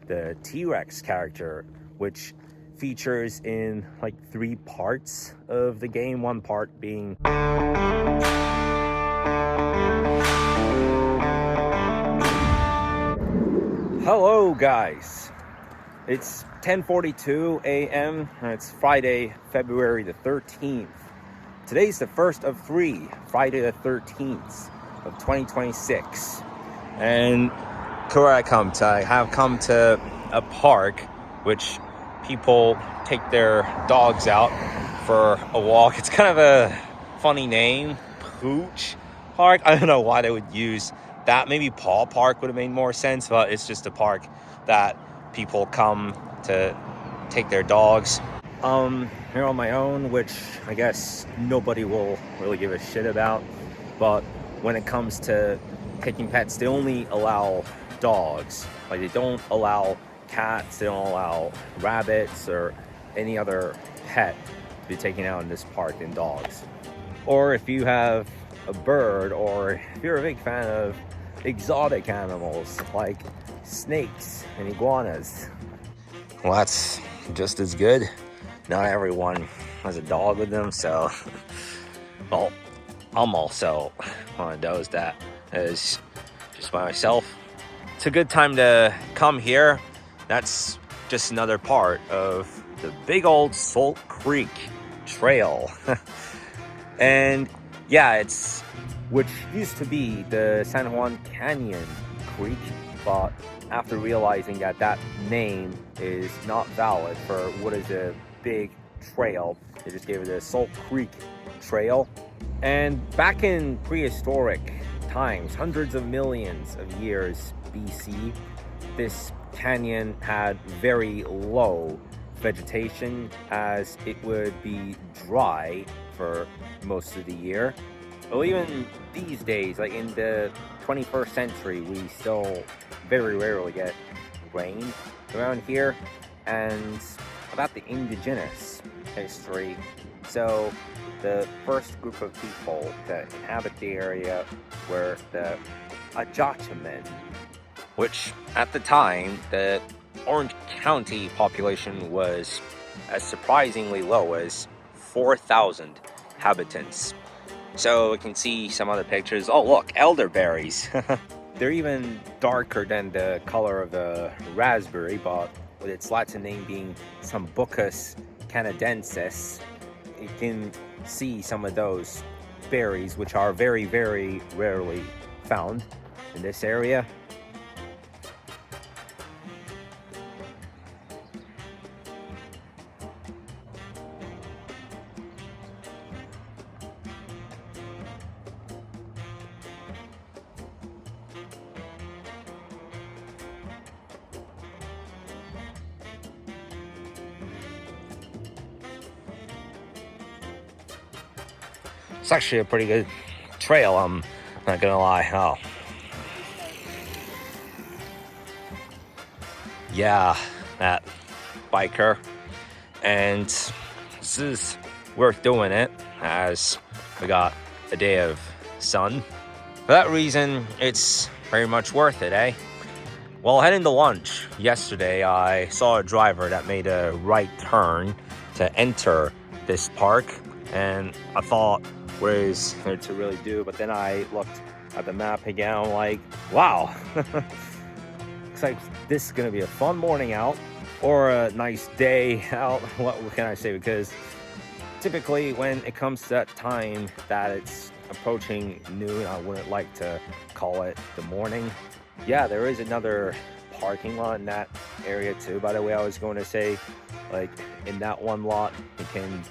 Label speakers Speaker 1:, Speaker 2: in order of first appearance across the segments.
Speaker 1: the T-Rex character, which features in like 3 parts of the game. One part being hello guys, it's 10:42 a.m. and it's Friday, February the 13th. Today's the first of 3, Friday the 13th of 2026. And where I have come to a park which people take their dogs out for a walk. It's kind of a funny name, Pooch Park. I don't know why they would use that. Maybe Paw Park would have made more sense, but it's just a park that people come to take their dogs. Here on my own, which I guess nobody will really give a shit about. But when it comes to taking pets, they only allow dogs. Like, they don't allow cats, they don't allow rabbits or any other pet to be taken out in this park than dogs. Or if you have a bird, or if you're a big fan of exotic animals like snakes and iguanas, well, that's just as good. Not everyone has a dog with them, so well, I'm also one of those that is just by myself. It's a good time to come here. That's just another part of the big old Salt Creek Trail. And yeah, it's which used to be the San Juan Canyon Creek, but after realizing that that name is not valid for what is a big trail, they just gave it the Salt Creek Trail. And back in prehistoric times, hundreds of millions of years BC, this canyon had very low vegetation, as it would be dry for most of the year. Well, even these days, like in the 21st century, we still very rarely get rain around here. And about the indigenous history, so the first group of people that inhabit the area were the Ajachamen, which at the time, the Orange County population was as surprisingly low as 4,000 inhabitants. So we can see some other pictures. Oh look, elderberries. They're even darker than the color of the raspberry, but with its Latin name being Sambucus canadensis, you can see some of those berries, which are very, very rarely found in this area. It's actually a pretty good trail, I'm not gonna lie. Oh, yeah, that biker. And this is worth doing it, as we got a day of sun. For that reason, it's very much worth it, eh? Well, heading to lunch yesterday, I saw a driver that made a right turn to enter this park, and I thought, what is there to really do? But then I looked at the map again, I'm like, wow. Looks like this is gonna be a fun morning out, or a nice day out. What can I say? Because typically when it comes to that time that it's approaching noon, I wouldn't like to call it the morning. Yeah, there is another parking lot in that area too, by the way. I was going to say, like, in that one lot you can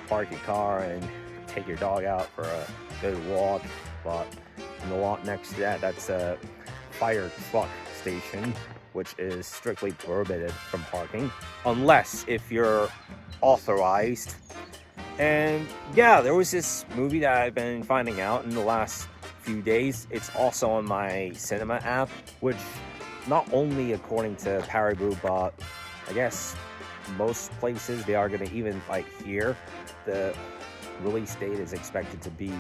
Speaker 1: park your car and take your dog out for a good walk, but in the lot next to that, that's a fire truck station, which is strictly prohibited from parking unless if you're authorized. And yeah, there was this movie that I've been finding out in the last few days. It's also on my cinema app, which not only according to Paribu, but I guess most places they are going to, even like here, the release date is expected to be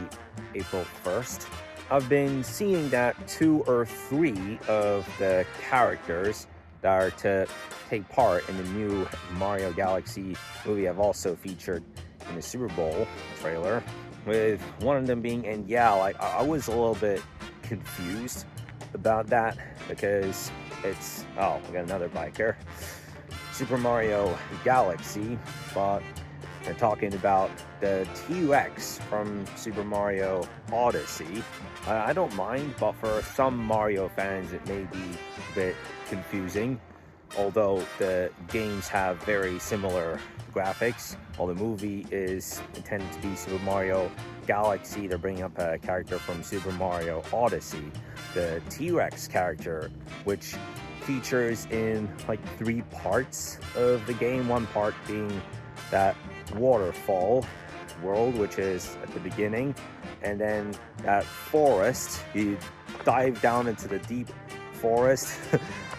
Speaker 1: April 1st. I've been seeing that 2 or 3 of the characters that are to take part in the new Mario Galaxy movie have also featured in the Super Bowl trailer, with one of them being, and yeah, like I was a little bit confused about that because it's, oh, we got another biker, Super Mario Galaxy, but they're talking about the T-Rex from Super Mario Odyssey. I don't mind, but for some Mario fans it may be a bit confusing, although the games have very similar graphics. While the movie is intended to be Super Mario Galaxy, they're bringing up a character from Super Mario Odyssey, the T-Rex character, which features in like 3 parts of the game. One part being that waterfall world, which is at the beginning, and then that forest, you dive down into the deep forest.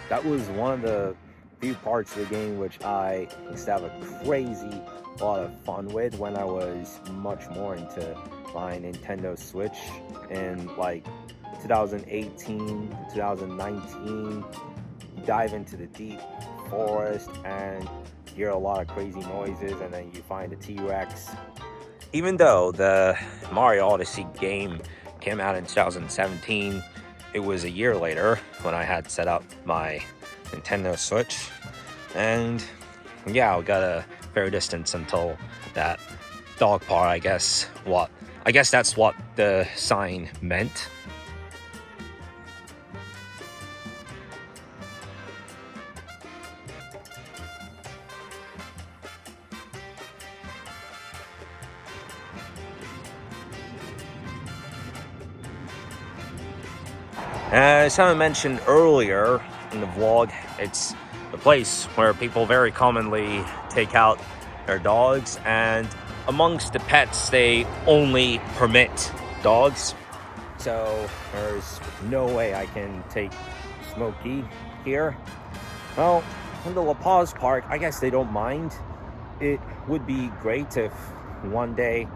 Speaker 1: That was one of the few parts of the game which I used to have a crazy lot of fun with when I was much more into my Nintendo Switch in like 2018 to 2019. You dive into the deep forest and hear a lot of crazy noises, and then you find a T-Rex. Even though the Mario Odyssey game came out in 2017, it was a year later when I had set up my Nintendo Switch, and yeah, we got a fair distance until that dog part. I guess that's what the sign meant. As I mentioned earlier in the vlog, it's a place where people very commonly take out their dogs, and amongst the pets, they only permit dogs. So there's no way I can take Smokey here. Well, in the La Paz Park, I guess they don't mind. It would be great if one day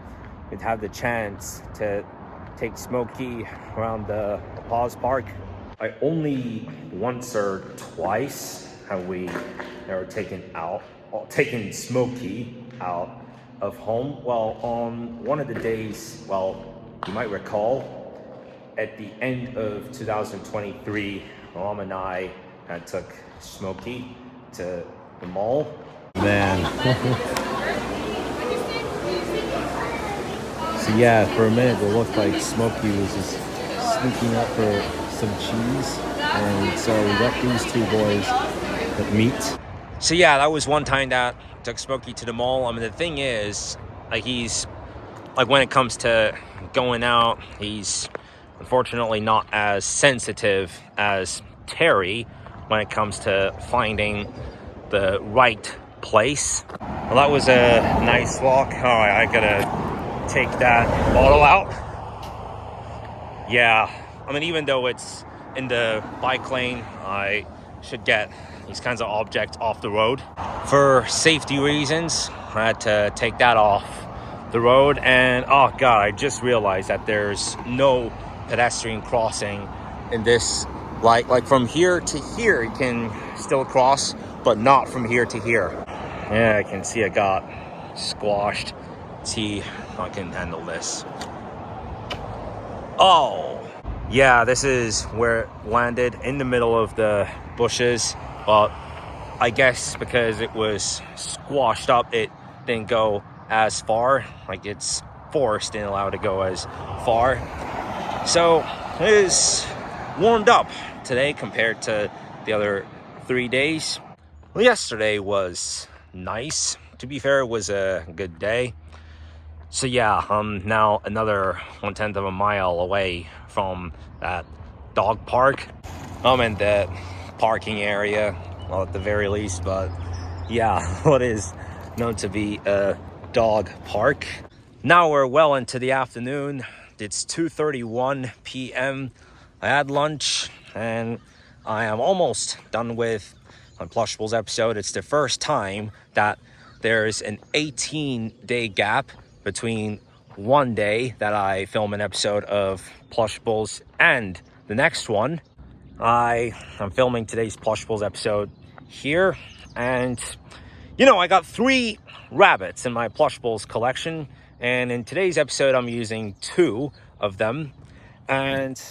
Speaker 1: we'd have the chance to take Smokey around the La Paz Park. I only once or twice have we ever taken Smokey out of home. Well, on one of the days, well, you might recall, at the end of 2023, Mom and I took Smokey to the mall. Man. So yeah, for a minute it looked like Smokey was just sneaking up for some cheese, and so we left these 2 boys at meat. So yeah, that was one time that I took Smokey to the mall. I mean, the thing is, like, he's like, when it comes to going out, he's unfortunately not as sensitive as Terry when it comes to finding the right place. Well, that was a nice walk. All right, I gotta take that bottle out. Yeah, I mean, even though it's in the bike lane, I should get these kinds of objects off the road. For safety reasons, I had to take that off the road. And oh god, I just realized that there's no pedestrian crossing in this. Like from here to here you can still cross, but not from here to here. Yeah, I can see I got squashed. Let's see if I can handle this. Oh, yeah, this is where it landed, in the middle of the bushes. But I guess because it was squashed up, it didn't go as far. Like, it's forest didn't allow it to go as far. So it is warmed up today compared to the other 3 days. Well, yesterday was nice. To be fair, it was a good day. So yeah, I'm now another 1/10 of a mile away from that dog park. I'm in the parking area, well, at the very least, but yeah, what is known to be a dog park. Now we're well into the afternoon. It's 2:31 p.m. I had lunch and I am almost done with my Plushables episode. It's the first time that there's an 18-day gap between one day that I film an episode of Plushables and the next one. I'm filming today's Plushables episode here. And you know, I got 3 rabbits in my Plush Bowls collection, and in today's episode I'm using 2 of them. And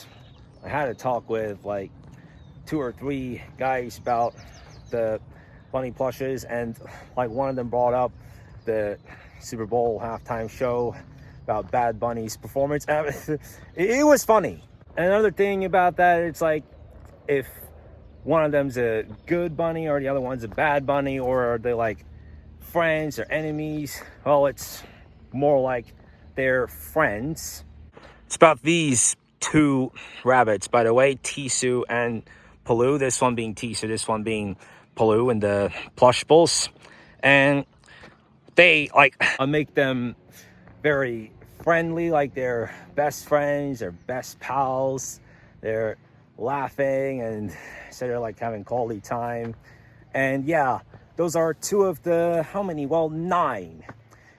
Speaker 1: I had a talk with like 2 or 3 guys about the bunny plushes, and like one of them brought up the Super Bowl halftime show about Bad Bunny's performance. It was funny. And another thing about that, it's like, if one of them's a good bunny or the other one's a bad bunny, or are they like friends or enemies? Well, it's more like they're friends. It's about these 2 rabbits, by the way, Tisu and Palu. This one being Tisu, this one being Palu in the Plush Bowls. And they I make them very friendly, like they're best friends, they're best pals, they're laughing and so they're like having quality time. And yeah, those are 2 of the, how many? Well, 9.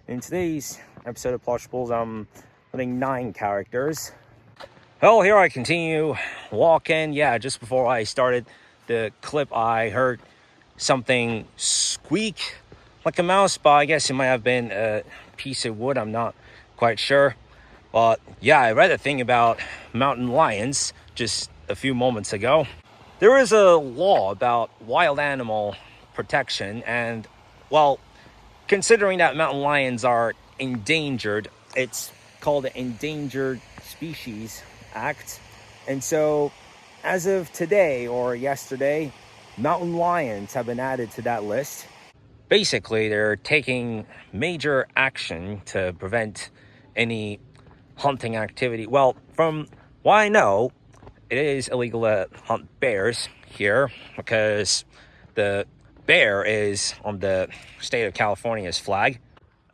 Speaker 1: In today's episode of Plush Bowls, I'm putting 9 characters. Well, here I continue walking. Yeah, just before I started the clip, I heard something squeak like a mouse, but I guess it might have been a piece of wood. I'm not quite sure. But yeah, I read a thing about mountain lions just a few moments ago. There is a law about wild animal protection, and well, considering that mountain lions are endangered, it's called the Endangered Species Act. And so as of today or yesterday, mountain lions have been added to that list. Basically, they're taking major action to prevent any hunting activity. Well, from what I know, it is illegal to hunt bears here because the bear is on the state of California's flag.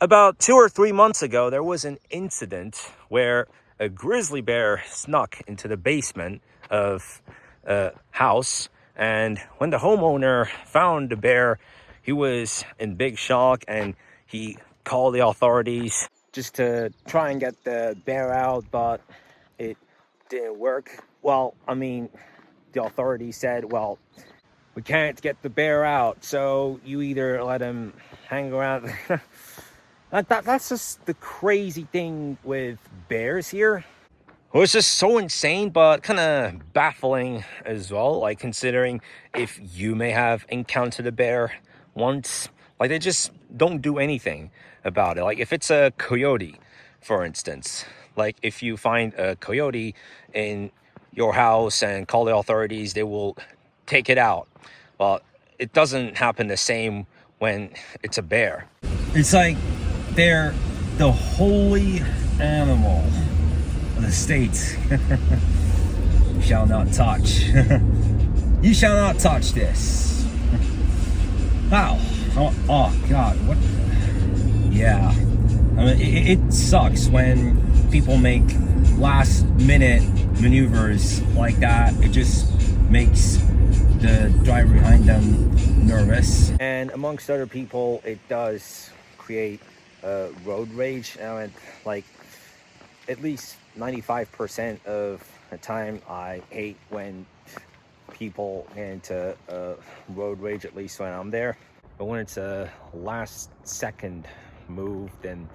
Speaker 1: About 2 or 3 months ago, there was an incident where a grizzly bear snuck into the basement of a house, and when the homeowner found the bear, he was in big shock and he called the authorities just to try and get the bear out, but it didn't work. Well, I mean, the authorities said, well, we can't get the bear out, so you either let him hang around. That's just the crazy thing with bears here. It was just so insane, but kind of baffling as well, like considering if you may have encountered a bear once, like they just don't do anything about it. Like if it's a coyote, for instance, like if you find a coyote in your house and call the authorities, they will take it out. But it doesn't happen the same when it's a bear. It's like they're the holy animal of the state. You shall not touch. You shall not touch this. Wow. Oh God. What? Yeah. I mean, it sucks when people make last minute maneuvers like that. It just makes the driver behind them nervous. And amongst other people, it does create road rage. And like at least 95% of the time, I hate when people get into road rage, at least when I'm there. But when it's a last second move, then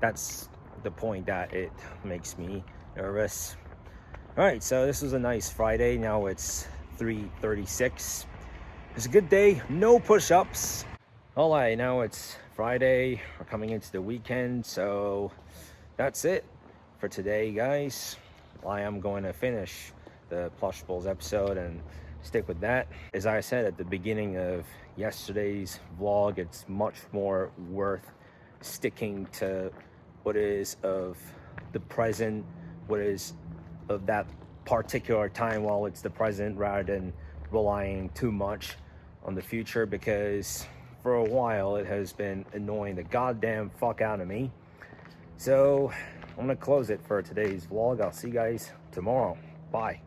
Speaker 1: that's the point that it makes me nervous. All right, so this was a nice Friday. Now it's 3:36. It's a good day, no push-ups. All right, now it's Friday. We're coming into the weekend, so that's it for today, guys. I am going to finish the Plush Bowls episode and stick with that. As I said at the beginning of yesterday's vlog, it's much more worth sticking to what is of the present, what is of that particular time while it's the present, rather than relying too much on the future, because for a while it has been annoying the goddamn fuck out of me. So I'm gonna close it for today's vlog. I'll see you guys tomorrow. Bye.